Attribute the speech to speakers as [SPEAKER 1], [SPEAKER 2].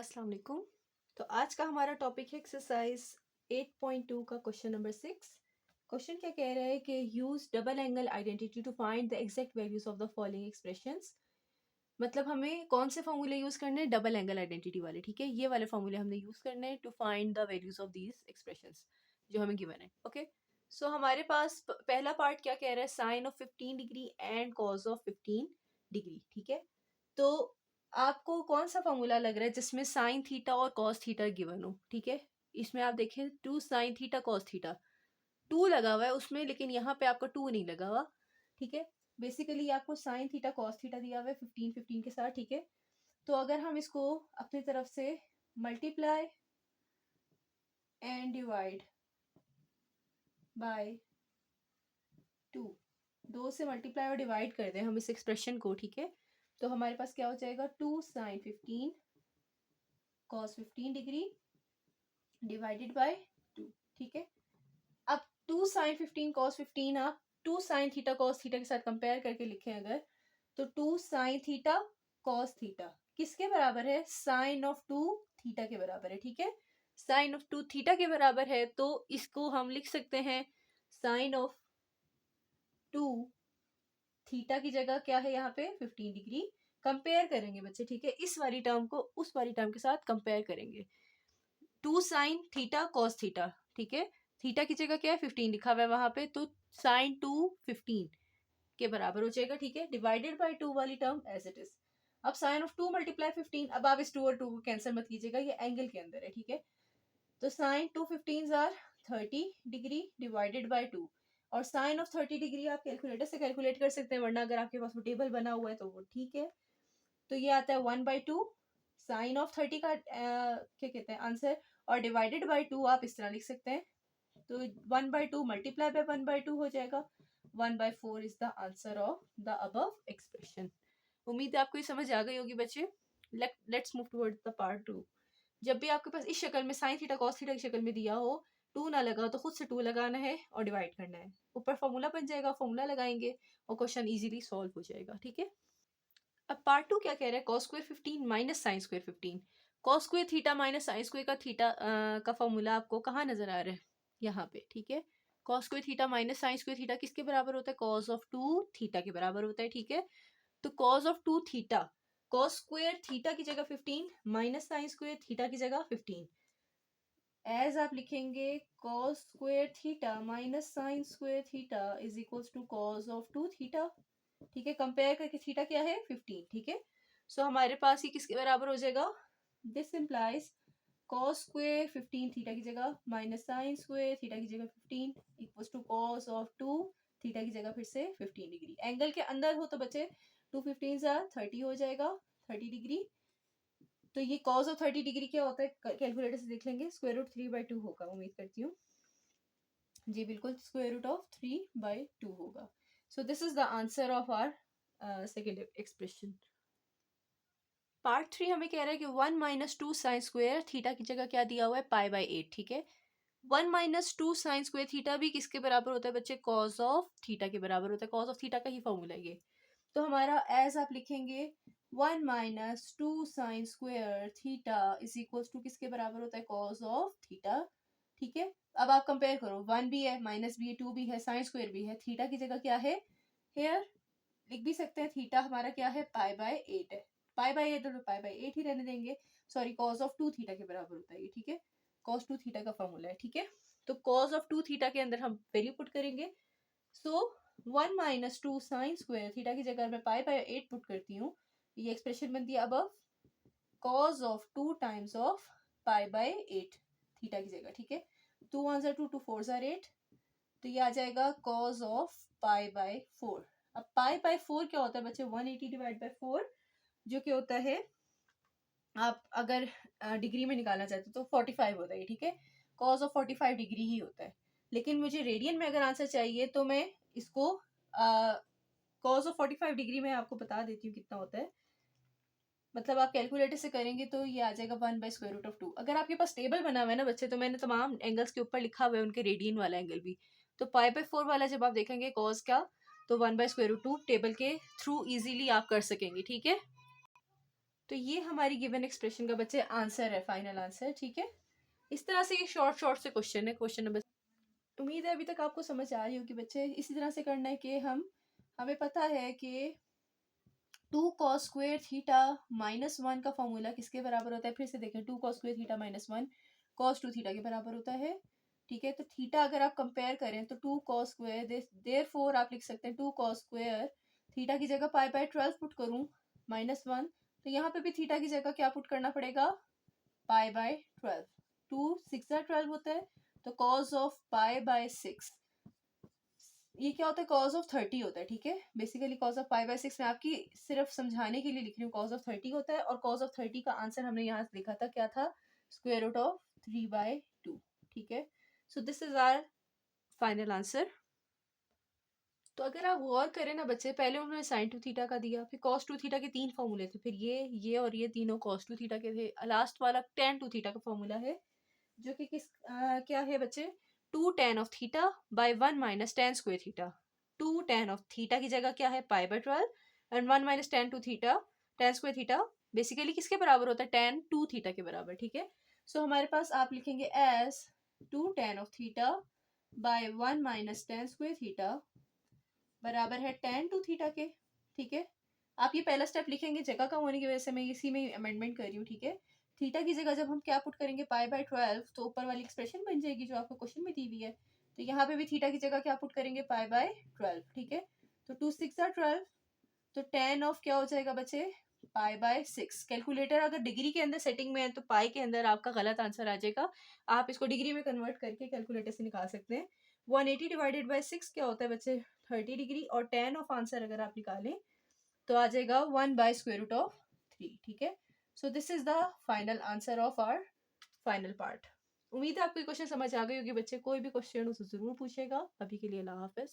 [SPEAKER 1] अस्सलाम वालेकुम। तो आज का हमारा टॉपिक है एक्सरसाइज 8.2 का क्वेश्चन नंबर 6। क्वेश्चन क्या कह रहा है कि use double angle identity to find the exact values of the following expressions. मतलब हमें कौन से फॉर्मूले यूज करने हैं? डबल एंगल आइडेंटिटी वाले, ठीक है। ये वाले फॉर्मूले हमने यूज करने हैं to find the values of these expressions जो हमें गिवन है। ओके, सो हमारे पास पहला पार्ट क्या कह रहा है? Sine of 15 degree and cos of 15 degree, ठीक है। तो आपको कौन सा फॉर्मूला लग रहा है जिसमें साइन थीटा और कॉस थीटा गिवन हो? ठीक है, इसमें आप देखें 2 साइन थीटा कॉस थीटा 2 लगा हुआ है उसमें, लेकिन यहाँ पे आपका 2 नहीं लगा हुआ, ठीक है। बेसिकली आपको साइन थीटा कॉस थीटा दिया हुआ है 15 15 के साथ, ठीक है। तो अगर हम इसको अपनी तरफ से मल्टीप्लाई एंड डिवाइड बाय 2, 2 से मल्टीप्लाई और डिवाइड कर दें हम इस एक्सप्रेशन को, ठीक है। तो हमारे पास क्या हो जाएगा? 2 sine 15 cos 15 degree divided by 2, ठीक है। अब 2 साइन 15 कॉस 15 आप 2 साइन थीटा कॉस थीटा के साथ कंपेयर करके लिखें अगर, तो 2 साइन थीटा कॉस थीटा किसके बराबर है? साइन ऑफ 2 थीटा के बराबर है, ठीक है। साइन ऑफ 2 थीटा के बराबर है, तो इसको हम लिख सकते हैं साइन ऑफ 2 थीटा की जगह क्या है यहाँ पे? 15 डिग्री। कंपेयर करेंगे बच्चे, ठीक है। इस वाली टर्म को उस वाली टर्म के साथ कंपेयर करेंगे। 2 साइन थीटा कॉस थीटा, ठीक है। थीटा की जगह क्या है? 15 लिखा हुआ है वहां पे, तो साइन 2 15 के बराबर हो जाएगा, ठीक है। डिवाइडेड बाय 2 वाली टर्म एज इट इज। अब साइन ऑफ 2 मल्टीप्लाई 15, अब आप इस 2 और 2 को कैंसिल मत कीजिएगा, ये एंगल के अंदर है, ठीक है। तो sine 2 15 or 30 degree divided by 2, और साइन ऑफ 30 डिग्री आप कैलकुलेटर से कैलकुलेट कर सकते हैं, वरना अगर आपके पास वो टेबल बना हुआ है तो वो ठीक है। तो ये आता है 1/2 साइन ऑफ 30 का क्या कहते हैं आंसर, और डिवाइडेड बाय 2 आप इस तरह लिख सकते हैं। तो 1/2 मल्टीप्लाई बाय 1/2 हो जाएगा। 1/4 is the answer of the above expression. उम्मीद है आपको ये समझ आ गई होगी बच्चे। Let's move towards the part 2। जब भी आपके पास इस शक्ल में साइन थीटा कॉस थीटा की शक्ल में दिया हो, 2 ना लगा तो खुद से 2 लगाना है और डिवाइड करना है। ऊपर फॉर्मूला बन जाएगा, फॉर्मूला लगाएंगे और क्वेश्चन इजीली सॉल्व हो जाएगा, ठीक है। अब पार्ट 2 क्या कह रहा है? Cos square 15 minus sine square 15। Cos square theta minus sine square का थीटा का फॉर्मूला आपको कहाँ नजर आ रहा है? यहाँ पे, ठीक है। Cos square theta minus sine square theta किसके बराबर होता है? कॉस ऑफ 2 थीटा के बराबर होता है, ठीक है। तो cos of 2 theta, cos square theta की जगह 15 माइनस साइन स्क्वायर थीटा की जगह 15, एज आप लिखेंगे cos square theta minus sine square theta is equals to cos of 2 theta, ठीक है। कंपेयर करके थीटा क्या है? 15, ठीक है। सो हमारे पास ये किसके बराबर हो जाएगा? This implies cos square 15 theta की जगह माइनस साइन स्क्वायर थीटा की जगह 15 equals to cos of 2 theta की जगह फिर से 15 डिग्री। एंगल के अंदर हो तो बच्चे 2 15 30 हो जाएगा, 30 डिग्री। तो ये कॉस ऑफ 30 डिग्री क्या होता है? कैलकुलेटर से देख लेंगे, स्क्वायर रूट 3/2 होगा, उम्मीद करती हूँ। जी बिल्कुल, स्क्वायर रूट ऑफ 3/2 होगा। So this is the answer of our second expression. Part 3 हमें कह रहा है कि 1 माइनस 2 साइन स्क्वायर थीटा की जगह क्या दिया हुआ है? π/8, ठीक है। 1 माइनस 2 साइन स्क्वायर थीटा भी किसके बराबर होता है बच्चे? कॉस ऑफ थीटा के बराबर होता है। कॉस ऑफ थीटा का ही फॉर्मूला है ये। तो हमारा एज आप लिखेंगे 1 minus 2 sine square theta is equal to किसके बराबर होता है? कॉस ऑफ थीटा, ठीक है। अब आप कंपेयर करो, 1 भी है, माइनस भी है, 2 भी है, साइन स्क्वायर भी है, थीटा की जगह क्या है? हेयर लिख भी सकते हैं, थीटा हमारा क्या है? π/8 है। π/8 तो π/8 ही रहने देंगे। सॉरी, कॉस ऑफ 2 थीटा के बराबर होता है ये, ठीक है। कॉस 2 थीटा का फॉर्मूला है, ठीक है। तो कॉस ऑफ 2 थीटा के अंदर हम वैल्यू पुट करेंगे। सो 1 माइनस 2 साइन स्क्वायर थीटा की जगह मैं π/8 पुट करती हूँ, ये एक्सप्रेशन बनती है अब cos of 2 times of π/8 theta की जगह, ठीक है। 2 1 2 2 4 8, तो ये आ जाएगा कॉस ऑफ π/4। अब π/4 क्या होता है बच्चे? 180 डिवाइड बाय 4, जो कि होता है, आप अगर डिग्री में निकालना चाहते हो तो 45 होता है, ठीक है। कॉस ऑफ 45 डिग्री ही होता है। लेकिन मुझे रेडियन में अगर आंसर चाहिए तो मैं इसको कॉस ऑफ 45 डिग्री में आपको बता देती हूँ कितना होता है। मतलब आप कैलकुलेटर से करेंगे तो ये आ जाएगा 1/√2। अगर आपके पास टेबल बना हुआ है ना बच्चे, तो मैंने तमाम एंगल्स के ऊपर लिखा हुआ है उनके रेडियन वाला एंगल भी। तो π/4 वाला जब आप देखेंगे कॉस का, तो 1/√2 टेबल के थ्रू इजीली आप कर सकेंगे, ठीक है। तो ये हमारी गिवन एक्सप्रेशन का बच्चे आंसर है, फाइनल आंसर। ठीक है, इस तरह से ये शॉर्ट शॉर्ट से क्वेश्चन है। क्वेश्चन नंबर, उम्मीद है अभी तक आपको समझ आ रही होगी बच्चे। इसी तरह से करना है कि हमें पता है कि 2 cos² -1 का फॉर्मूला किसके बराबर होता है। फिर से देखें, 2 cos² -1 cos2 के बराबर होता है। ठीक है, तो थीटा अगर आप कंपेयर करें तो 2 cos², देयरफॉर आप लिख सकते हैं 2 cos², थीटा की जगह π/12 पुट करूं -1, तो यहाँ पे भी थीटा की जगह क्या पुट करना पड़ेगा, π/12। 2 6 12 होता है, तो cos ऑफ π/6 ये क्या होता है, cos ऑफ 30 होता है। ठीक है, बेसिकली cos ऑफ π/6 मैं आपकी सिर्फ समझाने के लिए लिख रही हूँ, cos ऑफ 30 होता है। और cos ऑफ 30 का आंसर हमने यहाँ लिखा था, क्या था, √3/2। ठीक है, so this is our final answer. तो अगर आप गौर करें ना बच्चे, पहले उन्होंने sin2 का दिया, फिर cos2 के 3 फॉर्मूले थे, फिर ये और ये तीनों cos2 के थे। लास्ट वाला tan2 का फॉर्मूला है, जो कि क्या है बच्चे, 2 tan of theta by 1 minus tan² theta. 2 tan of theta की जगह क्या है, π/12, and 1 minus tan² theta basically किसके बराबर होता है, tan2 के बराबर। ठीक है, सो हमारे पास आप लिखेंगे as 2 tan of theta by 1 minus tan² theta बराबर है tan2 के। ठीक है, आप ये पहला स्टेप लिखेंगे, जगह कम होने की वजह से मैं इसी में अमेंडमेंट कर रही हूँ। ठीक है, थीटा की जगह जब हम क्या पुट करेंगे, π/12, तो ऊपर वाली एक्सप्रेशन बन जाएगी जो आपको क्वेश्चन में दी हुई है। तो यहाँ पे भी थीटा की जगह क्या पुट करेंगे, π/12। ठीक है, तो 2 6 12, तो tan ऑफ क्या हो जाएगा बच्चे, π/6। कैलकुलेटर अगर डिग्री के अंदर सेटिंग में है तो पाई के अंदर आपका गलत आंसर आ जाएगा, आप इसको डिग्री में कन्वर्ट करके कैलकुलेटर से निकाल सकते हैं। 180 डिवाइडेड बाई 6 क्या होता है बच्चे, 30 डिग्री। और tan ऑफ आंसर अगर आप निकालें तो आ जाएगा 1/√3। ठीक है, so this is the final answer of our final part. उम्मीद है आपको क्वेश्चन समझ आ गई होगी बच्चे। कोई भी क्वेश्चन हो तो जरूर पूछेगा। अभी के लिए अल्लाह हाफिज।